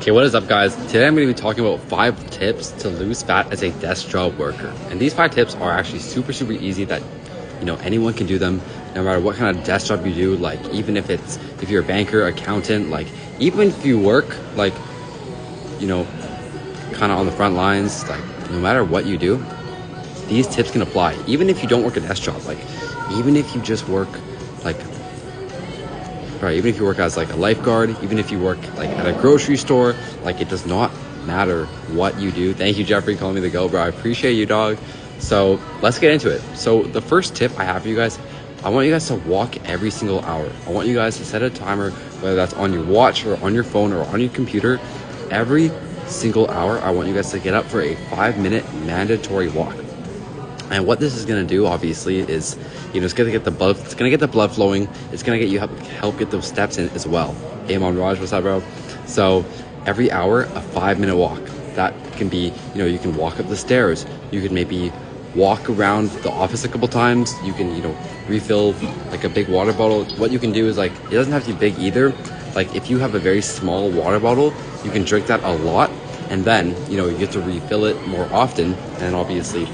Okay, what is up guys? Today I'm going to be talking about 5 tips to lose fat as a desk job worker. And these 5 tips are actually super easy that, anyone can do them no matter what kind of desk job you do. Like even if you're a banker, accountant, like even if you work like, kind of on the front lines, like no matter what you do, these tips can apply. Even if you don't work a desk job, like even if you just work even if you work as like a lifeguard, even if you work like at a grocery store, like it does not matter what you do. Thank you, Jeffrey, calling me the go, bro. I appreciate you, dog. So let's get into it. So the first tip I have for you guys, I want you guys to walk every single hour. I want you guys to set a timer, whether that's on your watch or on your phone or on your computer. Every single hour, I want you guys to get up for a 5-minute mandatory walk. And what this is going to do, obviously, is, it's going to get the blood. It's going to get the blood flowing. It's going to get you help get those steps in as well. Hey, Mom Raj, what's up, bro? So every hour, a 5-minute walk. That can be, you can walk up the stairs. You can maybe walk around the office a couple times. You can, refill like a big water bottle. What you can do is like, it doesn't have to be big either. Like if you have a very small water bottle, you can drink that a lot, and then you get to refill it more often, and obviously,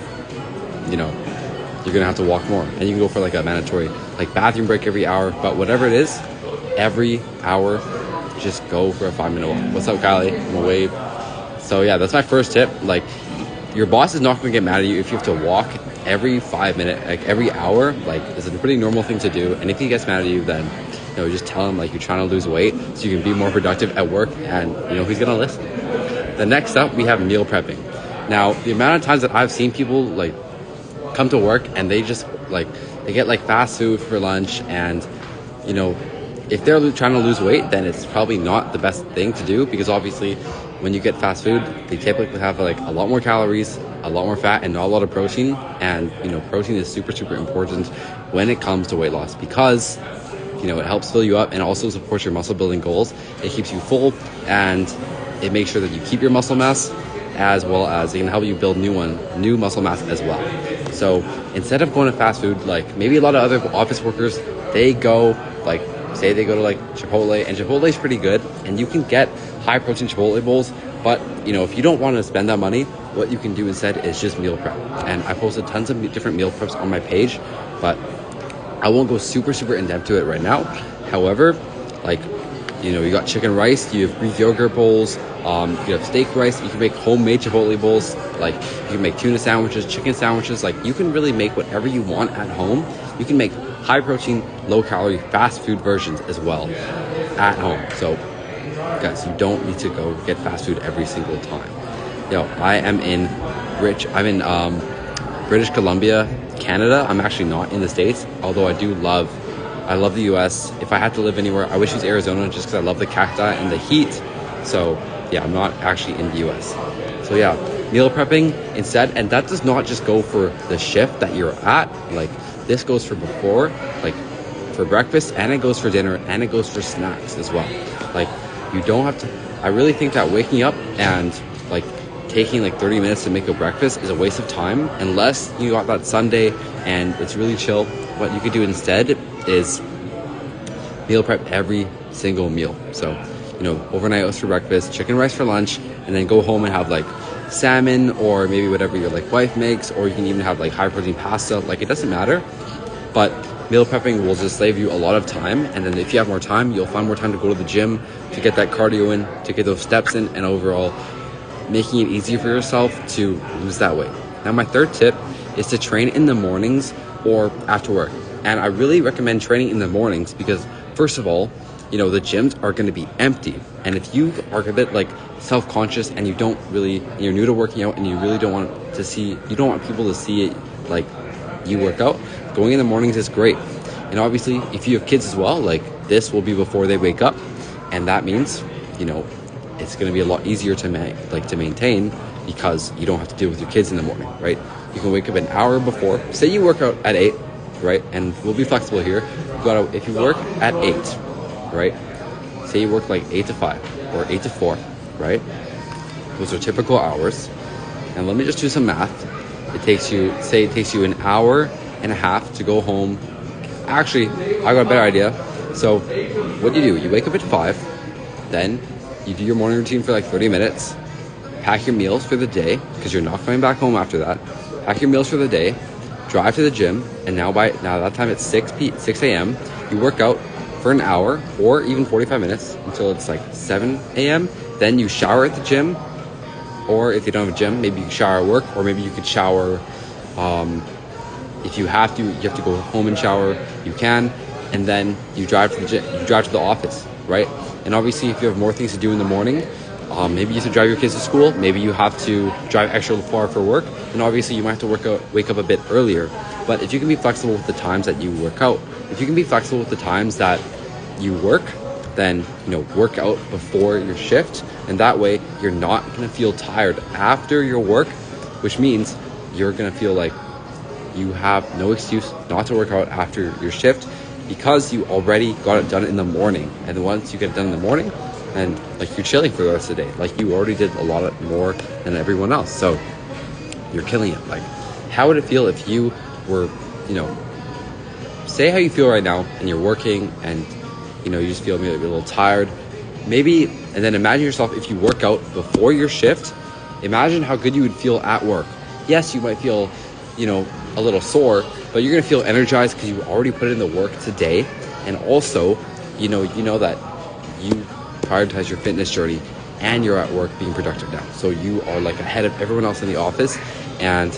you're gonna have to walk more, and you can go for like a mandatory like bathroom break every hour. But whatever it is, every hour, just go for a 5-minute walk. What's up, Kylie? I'm gonna wave. So yeah, that's my first tip. Like your boss is not gonna get mad at you if you have to walk every 5 minutes, like every hour. Like it's a pretty normal thing to do. And if he gets mad at you, then just tell him like you're trying to lose weight so you can be more productive at work, and he's gonna listen. The next up, we have meal prepping. Now, the amount of times that I've seen people like come to work and they just they get like fast food for lunch, and if they're trying to lose weight, then it's probably not the best thing to do, because obviously when you get fast food, they typically have like a lot more calories, a lot more fat, and not a lot of protein. And protein is super important when it comes to weight loss, because it helps fill you up and also supports your muscle building goals. It keeps you full, and it makes sure that you keep your muscle mass, as well as it can help you build new muscle mass as well. So instead of going to fast food, like maybe a lot of other office workers, they go say they go to like Chipotle, and Chipotle is pretty good, and you can get high protein Chipotle bowls. But if you don't want to spend that money, what you can do instead is just meal prep. And I posted tons of different meal preps on my page, but I won't go super in depth to it right now. However, you got chicken rice, you have Greek yogurt bowls, you have steak rice, you can make homemade Chipotle bowls, like you can make tuna sandwiches, chicken sandwiches, like you can really make whatever you want at home. You can make high protein, low calorie, fast food versions as well at home. So guys, you don't need to go get fast food every single time. I'm in British Columbia, Canada. I'm actually not in the States, although I love the US. If I had to live anywhere, I would choose Arizona, just because I love the cacti and the heat. So yeah, I'm not actually in the US. So yeah, meal prepping instead. And that does not just go for the shift that you're at. Like this goes for before, like for breakfast, and it goes for dinner, and it goes for snacks as well. Like you don't have to, I really think that waking up and taking 30 minutes to make a breakfast is a waste of time, unless you got that Sunday and it's really chill. What you could do instead is meal prep every single meal. So, overnight oats for breakfast, chicken rice for lunch, and then go home and have salmon, or maybe whatever your wife makes, or you can even have high protein pasta. It doesn't matter, but meal prepping will just save you a lot of time. And then if you have more time, you'll find more time to go to the gym, to get that cardio in, to get those steps in, and overall making it easier for yourself to lose that weight. Now, my third tip is to train in the mornings or after work. And I really recommend training in the mornings because, first of all, the gyms are going to be empty. And if you are a bit self-conscious and you're new to working out, and you really don't want people to see it you work out, going in the mornings is great. And obviously, if you have kids as well, this will be before they wake up. And that means, it's going to be a lot easier to maintain, because you don't have to deal with your kids in the morning, right? You can wake up an hour before. Say you work out at 8, right? And we'll be flexible here. If you work at 8, right? Say you work 8 to 5 or 8 to 4, right? Those are typical hours. And let me just do some math. It takes you an hour and a half to go home. Actually, I got a better idea. So what do? You wake up at 5, then you do your morning routine for like 30 minutes, pack your meals for the day, because you're not coming back home after that. Pack your meals for the day, drive to the gym, and now that time it's 6 a.m. You work out for an hour or even 45 minutes until it's like 7 a.m. Then you shower at the gym, or if you don't have a gym, maybe you shower at work, or maybe you could shower. If you have to go home and shower, you can, and then you drive to the gym, you drive to the office, right? And obviously, if you have more things to do in the morning, maybe you have to drive your kids to school, maybe you have to drive extra far for work, and obviously you might have to wake up a bit earlier. But if you can be flexible with the times that you work out, if you can be flexible with the times that you work, then work out before your shift, and that way you're not going to feel tired after your work, which means you're going to feel like you have no excuse not to work out after your shift, because you already got it done in the morning. And once you get it done in the morning, and like you're chilling for the rest of the day, like you already did a lot more than everyone else, so you're killing it. Like, how would it feel if you were, say how you feel right now, and you're working, and you just feel maybe a little tired, maybe, and then imagine yourself if you work out before your shift. Imagine how good you would feel at work. Yes, you might feel a little sore, but you're gonna feel energized because you already put in the work today. And also you know that you prioritize your fitness journey, and you're at work being productive now, so you are like ahead of everyone else in the office, and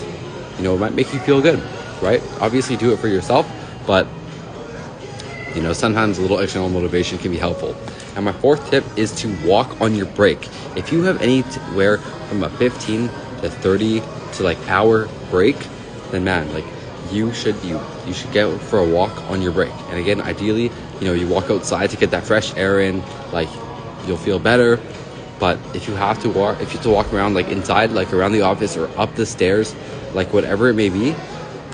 it might make you feel good, right? Obviously do it for yourself, but sometimes a little external motivation can be helpful. And my fourth tip is to walk on your break. If you have anywhere from a 15 to 30 to like hour break, then man, like you should get out for a walk on your break. And again, ideally, you walk outside to get that fresh air in, like you'll feel better. But if you have to walk around like inside, like around the office or up the stairs, like whatever it may be,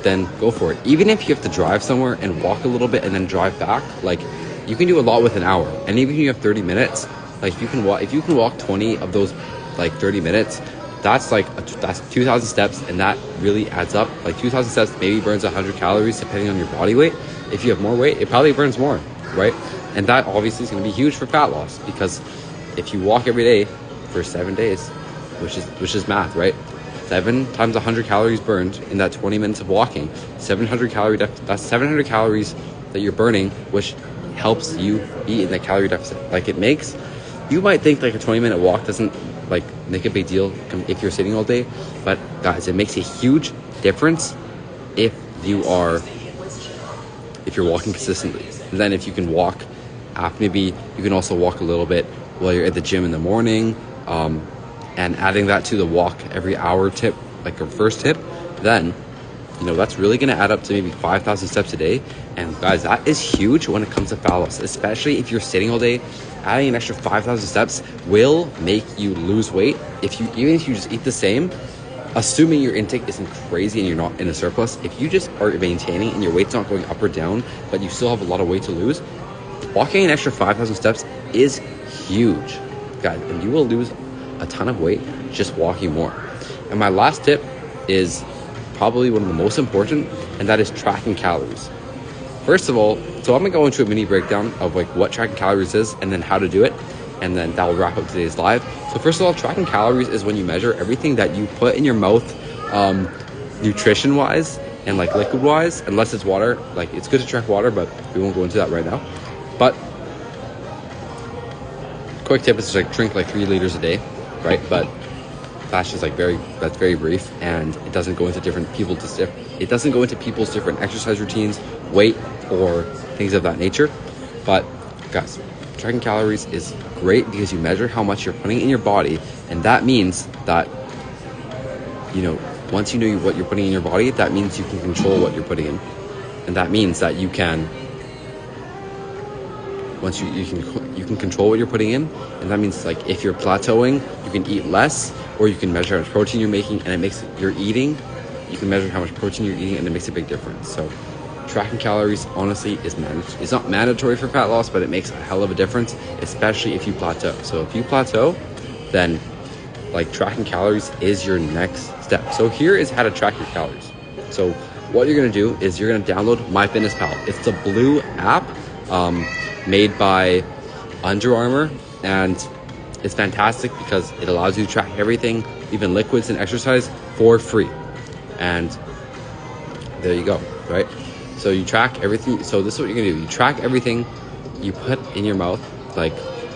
then go for it. Even if you have to drive somewhere and walk a little bit and then drive back, like you can do a lot with an hour. And even if you have 30 minutes, like if you can walk 20 of those like 30 minutes, that's 2,000 steps, and that really adds up. Like 2,000 steps maybe burns 100 calories depending on your body weight. If you have more weight, it probably burns more, right? And that obviously is going to be huge for fat loss, because if you walk every day for 7 days, which is math, right? 7 times 100 calories burned in that 20 minutes of walking, 700 that's 700 calories that you're burning, which helps you be in the calorie deficit. Like you might think like a 20-minute walk doesn't like make a big deal if you're sitting all day, but guys, it makes a huge difference if you're walking consistently. And then if you can walk after, maybe you can also walk a little bit while you're at the gym in the morning, and adding that to the walk every hour tip, like your first tip, then that's really going to add up to maybe 5,000 steps a day. And guys, that is huge when it comes to fat loss, especially if you're sitting all day. Adding an extra 5,000 steps will make you lose weight. Even if you just eat the same, assuming your intake isn't crazy and you're not in a surplus, if you just are maintaining and your weight's not going up or down, but you still have a lot of weight to lose, walking an extra 5,000 steps is huge, guys, and you will lose a ton of weight just walking more. And my last tip is probably one of the most important, and that is tracking calories. First of all, so I'm gonna go into a mini breakdown of like what tracking calories is and then how to do it, and then that will wrap up today's live. So first of all, tracking calories is when you measure everything that you put in your mouth, nutrition wise and like liquid wise, unless it's water. Like it's good to track water, but we won't go into that right now. But quick tip is to like drink like 3 liters a day, right? But that's just like that's very brief, and it doesn't go into people's different exercise routines, weight, or things of that nature. But guys, tracking calories is great because you measure how much you're putting in your body, and that means that once you know what you're putting in your body, that means you can control what you're putting in, and that means that you can you can control what you're putting in, and that means like if you're plateauing, you can eat less, or you can measure how much protein you're making, and you can measure how much protein you're eating, and it makes a big difference. So tracking calories honestly it's not mandatory for fat loss, but it makes a hell of a difference, especially if you plateau. So if you plateau, then like tracking calories is your next step. So here is how to track your calories. So what you're going to do is you're going to download MyFitnessPal. It's the blue app made by Under Armour, and It's fantastic because it allows you to track everything, even liquids and exercise, for free. And there you go, right? So you track everything. So this is what you're gonna do. You track everything you put in your mouth, like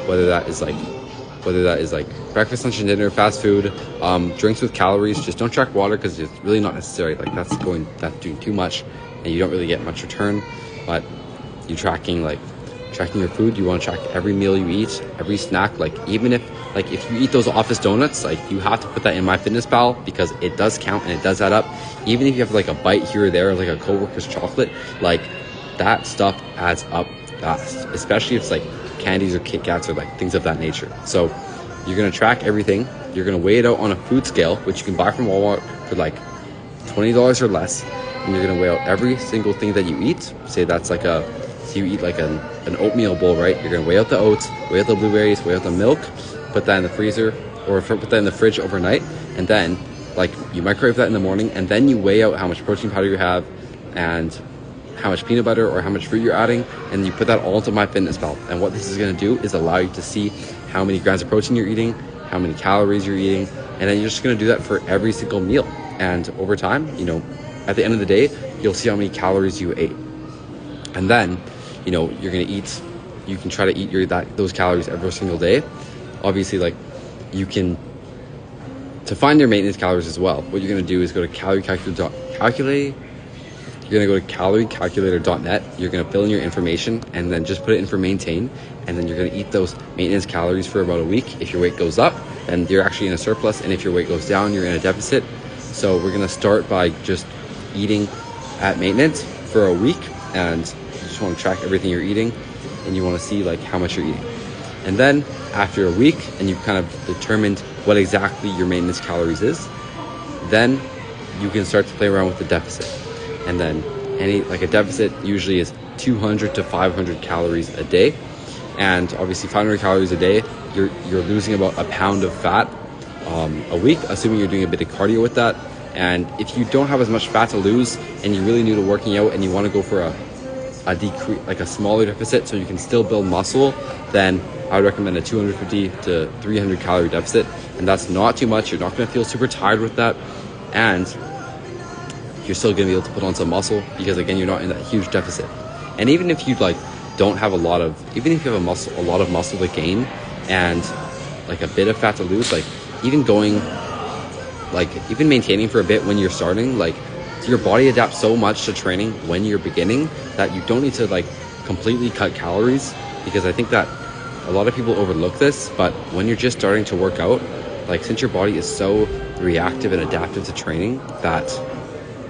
whether that is like breakfast, lunch, and dinner, fast food, drinks with calories. Just don't track water because it's really not necessary. Like that's doing too much, and you don't really get much return. But you tracking your food. You want to track every meal you eat, every snack. Like even if you eat those office donuts, like you have to put that in MyFitnessPal because it does count and it does add up. Even if you have like a bite here or there, like a coworker's chocolate, like that stuff adds up fast, especially if it's like candies or Kit Kats or like things of that nature. So you're going to track everything. You're going to weigh it out on a food scale, which you can buy from Walmart for like $20 or less. And you're going to weigh out every single thing that you eat. Say that's like you eat like an oatmeal bowl, right? You're going to weigh out the oats, weigh out the blueberries, weigh out the milk, put that in the freezer or put that in the fridge overnight. And then like you microwave that in the morning, and then you weigh out how much protein powder you have and how much peanut butter or how much fruit you're adding, and you put that all into MyFitnessPal. And what this is going to do is allow you to see how many grams of protein you're eating, how many calories you're eating, and then you're just going to do that for every single meal. And over time, at the end of the day, you'll see how many calories you ate. And then, you're going to eat, you can try to eat those calories every single day. Obviously, like you can, to find your maintenance calories as well, what you're going to do is go to calorie-calculator.net. You're going to fill in your information and then just put it in for maintain. And then you're going to eat those maintenance calories for about a week. If your weight goes up, then you're actually in a surplus. And if your weight goes down, you're in a deficit. So we're going to start by just eating at maintenance for a week. And you just want to track everything you're eating. And you want to see like how much you're eating. And then after a week, and you've kind of determined what exactly your maintenance calories is, then you can start to play around with the deficit. And then a deficit usually is 200 to 500 calories a day. And obviously 500 calories a day, you're losing about a pound of fat a week, assuming you're doing a bit of cardio with that. And if you don't have as much fat to lose and you're really new to working out and you want to go for a decrease, like a smaller deficit so you can still build muscle, then I would recommend a 250 to 300 calorie deficit. And that's not too much. You're not going to feel super tired with that. And you're still going to be able to put on some muscle because again, you're not in that huge deficit. And even if you don't have a lot of muscle to gain and like a bit of fat to lose, like even maintaining for a bit when you're starting, like your body adapts so much to training when you're beginning that you don't need to like completely cut calories, because I think that a lot of people overlook this. But when you're just starting to work out, like since your body is so reactive and adaptive to training that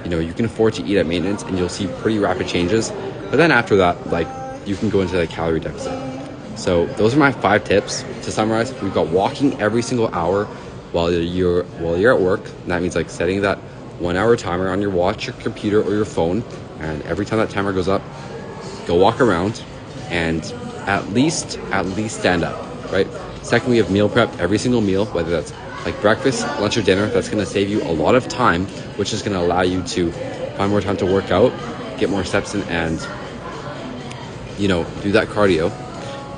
you can afford to eat at maintenance and you'll see pretty rapid changes. But then after that, like you can go into the calorie deficit. So those are my 5 tips. To summarize, we've got walking every single hour while you're at work. And that means like setting that 1 hour timer on your watch, your computer, or your phone. And every time that timer goes up, go walk around and at least stand up, right? Second, we have meal prep every single meal, whether that's like breakfast, lunch, or dinner. That's going to save you a lot of time, which is going to allow you to find more time to work out, get more steps in, and do that cardio.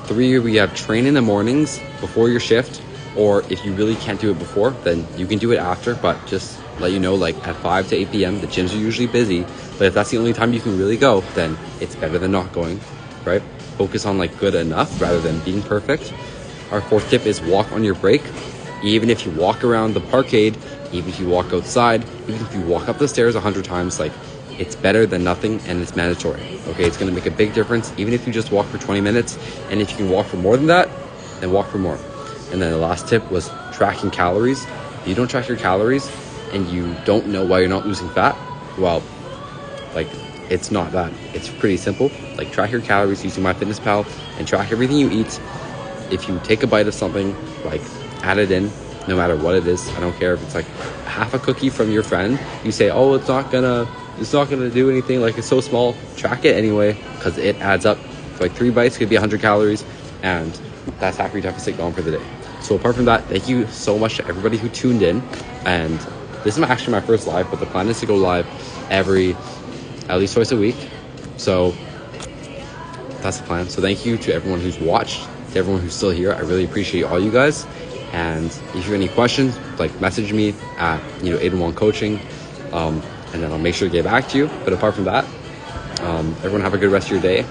3, we have train in the mornings before your shift, or if you really can't do it before, then you can do it after. But just let you know, like at 5 to 8 p.m. the gyms are usually busy, but if that's the only time you can really go, then it's better than not going, right? Focus on like good enough rather than being perfect. Our 4th tip is walk on your break. Even if you walk around the parkade, even if you walk outside, even if you walk up the stairs 100 times, like it's better than nothing, and it's mandatory. Okay, it's going to make a big difference even if you just walk for 20 minutes. And if you can walk for more than that, then walk for more. And then the last tip was tracking calories. If you don't track your calories and you don't know why you're not losing fat, well, like it's not that. It's pretty simple. Like track your calories using MyFitnessPal and track everything you eat. If you take a bite of something, like add it in, no matter what it is. I don't care if it's like half a cookie from your friend. You say, oh, it's not gonna do anything, like it's so small. Track it anyway, because it adds up. So like 3 bites could be 100 calories, and that's half your deficit gone for the day. So apart from that, thank you so much to everybody who tuned in. And this is actually my first live, but the plan is to go live at least twice a week. So that's the plan. So thank you to everyone who's watched. to everyone who's still here. I really appreciate all you guys. And if you have any questions, like message me at Aiden1 Coaching, and then I'll make sure to get back to you. But apart from that, everyone have a good rest of your day.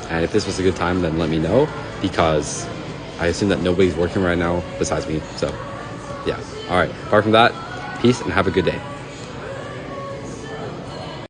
And if this was a good time, then let me know, because I assume that nobody's working right now besides me. So yeah. All right. Apart from that, peace and have a good day.